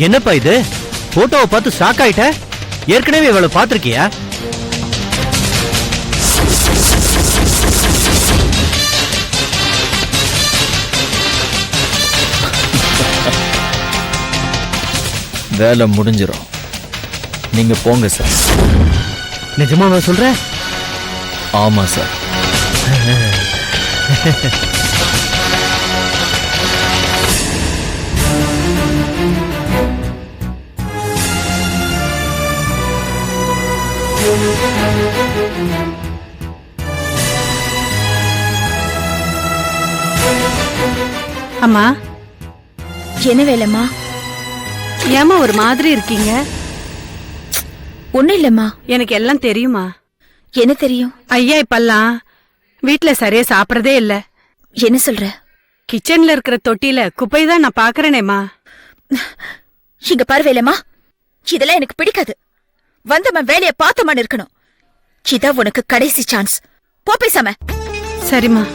என்னப்பா இது? போட்டோவை பார்த்து ஷாக் ஆயிட்ட? ஏற்கனவே இவளை பார்த்திருக்கியா? வேலை முடிஞ்சிடும். நீங்க போங்க சார். நிஜமாவா சொல்ற? ஆமா சார். அம்மா, என்ன வேலைம்மா? ஏமா ஒரு மாதிரி இருக்கீங்க? ஒண்ணும் இல்லம்மா. எனக்கு எல்லாம் தெரியுமா. என்ன தெரியும்? ஐயா இப்பெல்லாம் வீட்டுல சரியா சாப்பிடறதே இல்ல. என்ன சொல்ற? கிச்சன்ல இருக்கிற தொட்டில குப்பை தான் நான் பாக்குறேனேமா. இங்க பாரு வேலைம்மா, இதெல்லாம் எனக்கு பிடிக்காது. வந்தவன் வேலைய பார்த்தவன் இருக்கணும். இதான் உனக்கு கடைசி சான்ஸ். போ பேசாம. சரிம்மா.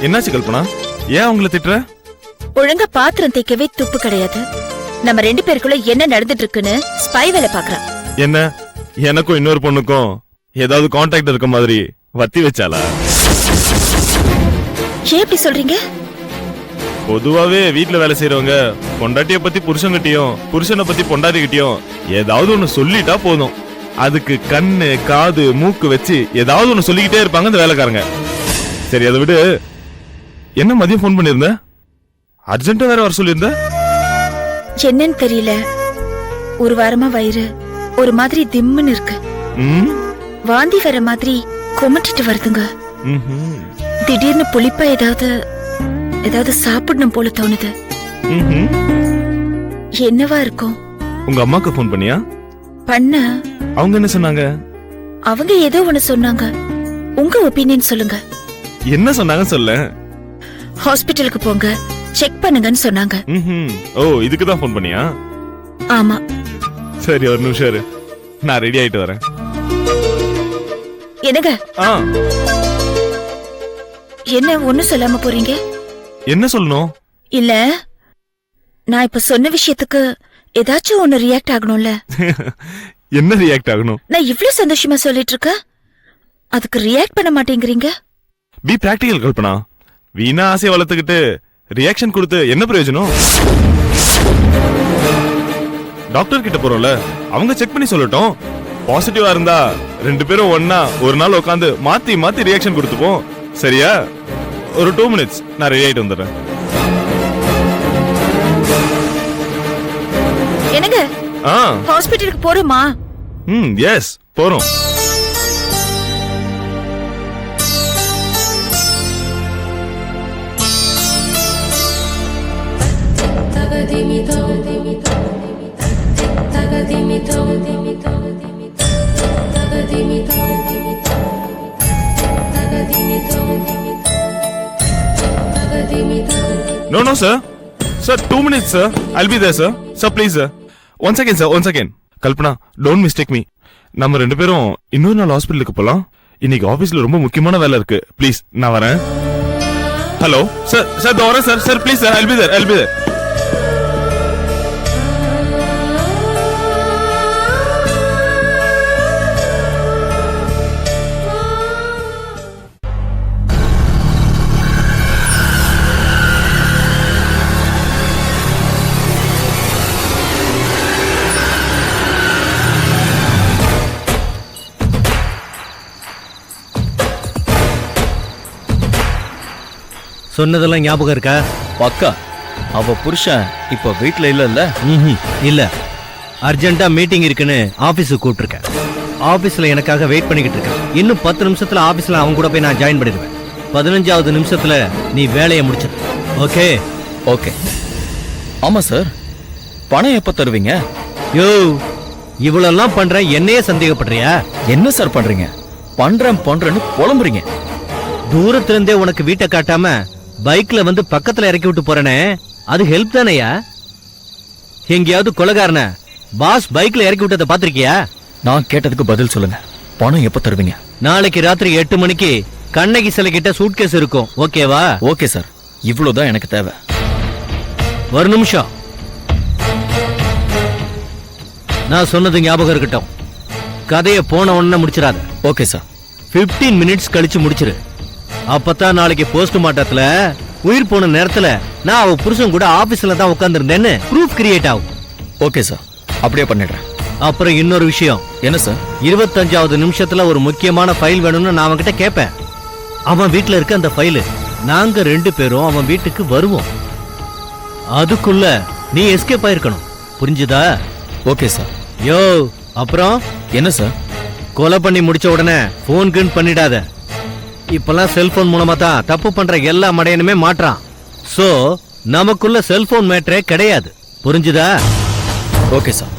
என்னாச்சு கல்பனா? ஏன் அவங்கள திட்டுற? ஒழுங்கா பாத்திரம் தேய்க்கவே துப்பு கிடையாது. நம்ம 2 பேருக்குள்ள என்ன நடந்துட்டு இருக்குன்னு ஸ்பை வேலை பாக்குறான். என்ன, எனக்கும் இன்னொரு பொண்ணுக்கும் ஏதாவது கான்டாக்ட் இருக்க மாதிரி வத்தி வச்சாளா? ஏன் இப்படி சொல்றீங்க? பொதுவாவே வீட்டுல வேலை செய்யறவங்க பொண்டாட்டிய பத்தி புருஷன்கிட்டயும் புருஷனை பத்தி பொண்டாட்டிகிட்டயும் ஏதாவது ஒண்ணு சொல்லிட்டா போதும். அதுக்கு கண்ணு காது மூக்கு வச்சு ஏதாவது ஒண்ணு சொல்லிக்கிட்டே இருப்பாங்க இந்த வேலைக்காரங்க. சரி, அதை விடு. என்ன மதியம் போன் பண்ணிருந்த? அர்ஜென்ட்டா வேற வர சொல்லிருந்த? என்னன்னு தெரியல, ஒரு வாரமா வயிறு ஒரு மாதிரி திம்முன்னு இருக்கு. வாந்தி வர மாதிரி கொமட்டிட்டு வருதுங்க. திடீர்னு புளிப்பா ஏதாவது சாப்பிடணும் போல தோணுது. என்னவா இருக்கும்? உங்க அம்மாக்கு போன் பண்ணியா? பண்ண. அவங்க என்ன சொன்னாங்க? அவங்க ஏதோ ஒண்ணு சொன்னாங்க. உங்க ஒப்பீனியன் சொல்லுங்க. என்ன சொன்னாங்க சொல்ல. ஹாஸ்பிட்டலுக்கு போங்க, செக் பண்ணுங்கன்னு சொன்னாங்க. ஓ, இதுக்கு தான் போன் பண்ணியா? ஆமா. சரி, ஒரு நிமிஷம் இரு, நான் ரெடி ஆயிட்டு வரேன். என்னங்க? என்ன ஒண்ணு சொல்லாம போறீங்க? என்ன சொல்லணும்? இல்ல, நான் இப்ப சொன்ன விஷயத்துக்கு ஏதாச்சும் ஒண்ணு ரியாக்ட் ஆகணும்ல. என்ன ரியாக்ட் ஆகணும்? நான் இவ்ளோ சந்தோஷமா சொல்லிட்டு இருக்கேன், அதுக்கு ரியாக்ட் பண்ண மாட்டேங்கிறீங்க. B practical Kalpana. வீணா ஆசையை வளர்த்துக்கிட்டு ரியாக்ஷன் கொடுத்து என்ன பிரயோஜனம்? டாக்டர் கிட்ட போறோம்ல, அவங்க செக் பண்ணி சொல்லட்டும். பாசிட்டிவா இருந்தா 2 பேரும் ஒன்னா ஒரு நாள் உட்காந்து மாத்தி மாத்தி ரியாக்ஷன் கொடுத்துப்போம். சரியா? ஒரு 2 minutes, நான் ரெடி ஆயிட்டு வந்துடுறேன். என்னங்க? ஹாஸ்பிட்டலுக்கு போறோமா? எஸ், போறோம். No, sir. Sir, 2 minutes, sir. I'll be there, sir. Sir, please, sir. One second, sir. One second. Kalpana, don't mistake me. நம்ம 2 பேரும் இன்னொரு நாள் ஹாஸ்பிட்டலுக்கு போலாம். இன்னைக்கு ஆபீஸ்ல ரொம்ப முக்கியமான வேலை இருக்கு. ப்ளீஸ், நான் வரேன். Hello sir. சார் வரேன் sir. Sir please sir, I'll be there. சொன்னதெல்லாம் ஞாபகம் இருக்கா? பக்கா. அவ புருஷன் இப்ப வீட்டுல இல்ல. இல்ல, அர்ஜென்ட்டா மீட்டிங் இருக்குன்னு ஆபீஸுக்கு கூப்பிட்டுருக்கேன். ஆபீஸ்ல எனக்காக வெயிட் பண்ணிக்கிட்டு இருக்கேன். இன்னும் 10 நிமிஷத்துல ஆபீஸ்ல அவங்க கூட போய் நான் ஜாயின் பண்ணிடுவேன். 15வது நிமிஷத்துல நீ வேலையை முடிச்சிடு. ஓகே? ஓகே. ஆமா சார், பணம் எப்ப தருவீங்க? யோ, இவ்வளெல்லாம் பண்றேன், என்னையே சந்தேகப்படுறியா? என்ன சார் பண்றீங்க? பண்றேன்னு புலம்புறீங்க. தூரத்துல இருந்தே உனக்கு வீட்டை காட்டாம பைக்ல வந்து பக்கத்துல இறக்கி விட்டு போறேனே, அது ஹெல்ப் தானையா? எங்கேயாவது கொலைகாரன பாஸ் பைக்ல இறக்கி விட்டதை பாத்திருக்கியா? நான் கேட்டதுக்கு பதில் சொல்லுங்க. பணம் எப்ப தருவீங்க? நாளைக்கு ராத்திரி 8 மணிக்கு கண்ணகி சிலை கிட்ட சூட்கேஸ் இருக்கும், ஓகேவா? ஓகே சார், இவ்வளவுதான் எனக்கு தேவை. ஒரு நிமிஷம், நான் சொன்னது ஞாபகம் இருக்கட்டும். கதையை போன உடனே முடிச்சிடாத. Okay sir. 15 மினிட்ஸ் கழிச்சு முடிச்சிரு. அப்பதான் நாளைக்கு போஸ்ட்மார்ட்டத்துல உயிர் போன நேரத்துல நான் அவ புருஷன் கூட ஆபீஸ்ல தான் உட்கார்ந்திருந்தேன்னு ப்ரூஃப் கிரியேட் ஆகும். ஓகே சார், அப்படியே பண்ணிடுறேன். அப்புறம் இன்னொரு விஷயம், என்ன சார்? 25வது நிமிஷத்துல ஒரு முக்கியமான ஃபைல் வேணும்னு நான் அவன்கிட்ட கேட்பேன். அவன் வீட்டுல இருக்க அந்த ஃபைலு நாங்க 2 பேரும் அவன் வீட்டுக்கு வருவோம். அதுக்குள்ள நீ எஸ்கேப் ஆயிருக்கணும், புரிஞ்சுதா? Okay sir. யோ, அப்புறம் என்ன சார்? கொலை பண்ணி முடிச்ச உடனே போன் கின் பண்ணிடாத. இப்பெல்லாம் செல்போன் மூலமா தான் தப்பு பண்ற எல்லா மடையனுமே மாட்றான். சோ நமக்குள்ள செல்போன் மேட்டரே கிடையாது, புரிஞ்சுதா? Okay sir.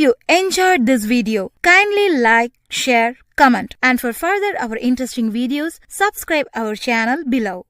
you enjoyed this video, kindly like, share, comment, and for further our interesting videos, subscribe our channel below.